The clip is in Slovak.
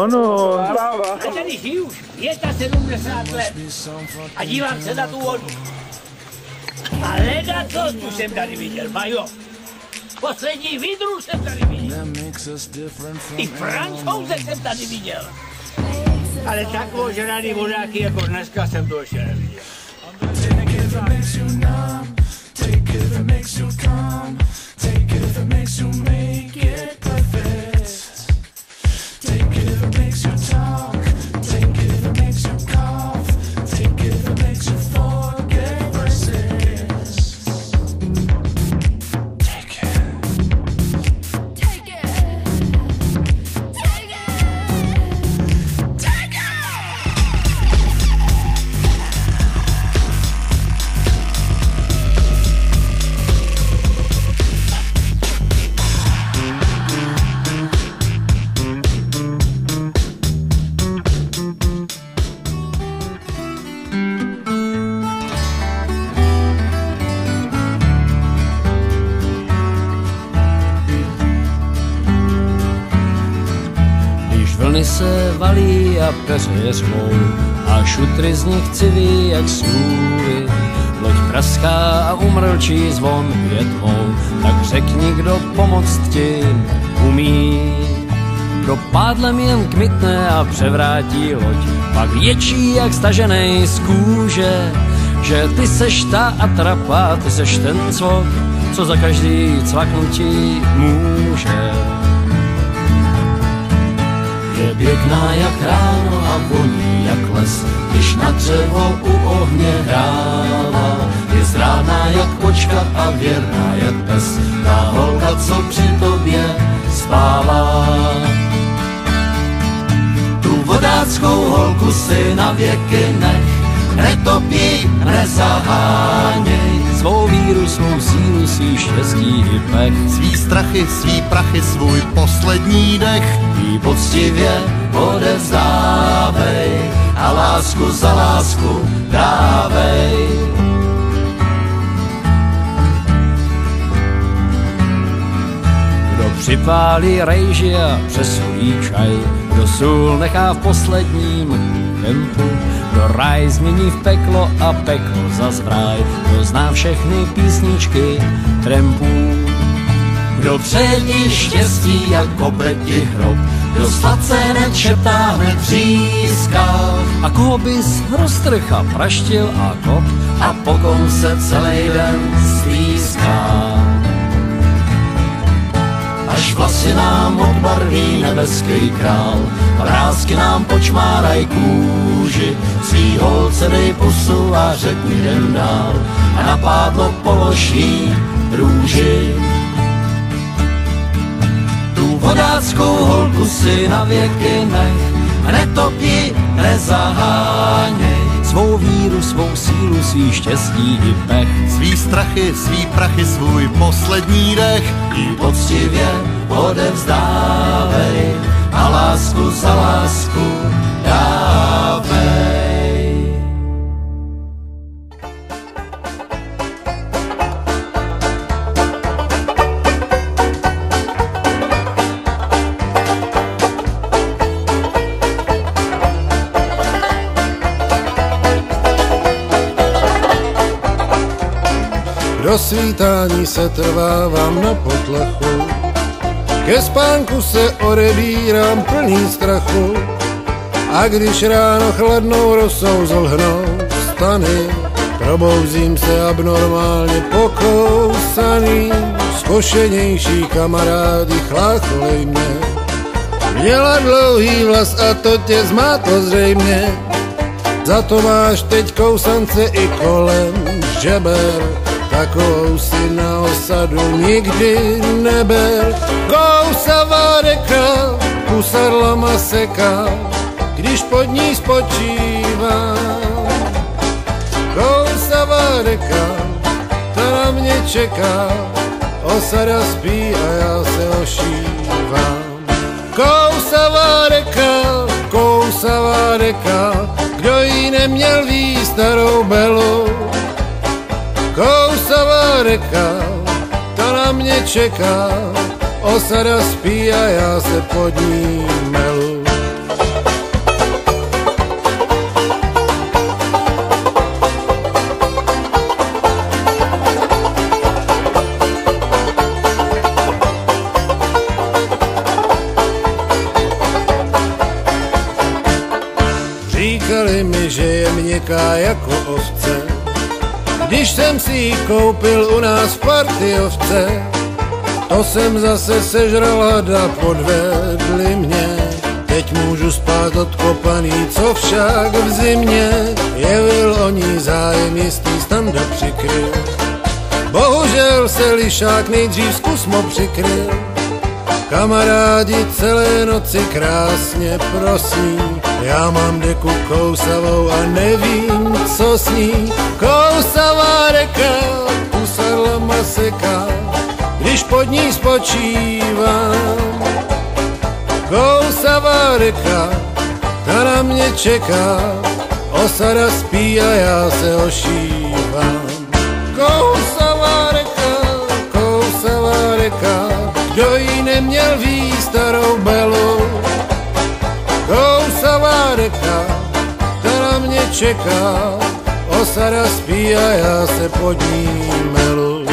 Ano. A tady žiju už 75 let a dívám se na tu vodu. A leda co tu jsem tady viděl, Majo. Poslední vidru jsem tady viděl. I Francouze jsem tady viděl. Ale tak ožraný vodáky jako dneska jsem to ještě neviděl. Vlny se valí a peře řvou a šutry z nich civí jak smůly. Loď praská a umrlčí zvon je tmou, tak řekni, kdo pomoct ti umí. Kdo pádlem jen kmitne a převrátí loď, pak ječí jak staženej z kůže, že ty seš ta atrapa, ty seš ten cvok, co za každý cvaknutí může. Je pěkná jak ráno a voní jak les, když na dřevo u ohně hrála. Je zrádná jak kočka a věrná jak pes, ta holka, co při tobě spává. Tu vodáckou holku si na věky nech, netopí, nezaháněj. Svou víru, svou sílu, svý štěstí i pech, svý strachy, svý prachy, svůj poslední dech. Jí poctivě odevzdávej a lásku za lásku dávej. Kdo připálí rejži a přesolí čaj, kdo sůl nechá v posledním tempu, kdo ráj změní v peklo a peklo zas v ráj, kdo zná všechny písničky trampů. Kdo přeje ti štěstí a kope ti hrob, kdo sladce nečeptá hned tříská, a koho bys roztrh a praštil a kop a po kom se celý den stýská. Až vlasy nám odbarví nebeský král, vrásky nám počmáraj kůži, svý holce dej pusu a řekni jdem dál, a na pádlo položí růži. Tu vodáckou holku si na věky nech, netopí, nezaháněj. Svou víru, svou sílu, svý štěstí i pech, svý strachy, svý prachy, svůj poslední dech. Jí poctivě odevzdávej a lásku za lásku dávej. Do svítání se trvávám na potlechu, ke spánku se odebírám plný strachu, a když ráno chladnou rosou zlhnou stany, probouzím se abnormálně pokousaný. Zkušenější kamarádi chlácholej mě, měla dlouhý vlas a to tě zmátlo zřejmě, za to máš teď kousance i kolem žeber. Takovou si na osadu nikdy neber. Kousavá reka, kusadla maseka, když pod ní spočívám. Kousavá reka, ta na mě čeká, osada spí a já se ošívám. Kousavá reka, kdo jí neměl ví starou belu, kousavá reka, ta na mě čeká, osada spí a já se pod ní melu. Říkali mi, že je měkká jako ovce, když jsem si ji koupil u nás v Partyjovce. To jsem zase sežral hada, podvedli mě. Teď můžu spát odkopaný, co však v zimě. Jevil o ní zájem, jistý Standa přikryl. Bohužel se lišák nejdřív zkusmo přikryl. Kamarádi celé noci krásně prosí, já mám deku kousavou a nevím, co s ní. Kousavá reka, usadlama seká, když pod ní spočívám. Kousavá reka, ta na mě čeká, osada spí a já se ošívám. Kousavá reka, kdo jí neměl ví starou belu. Kousavá reka, ta na mě čeká, osada spí a já se pod ní melu.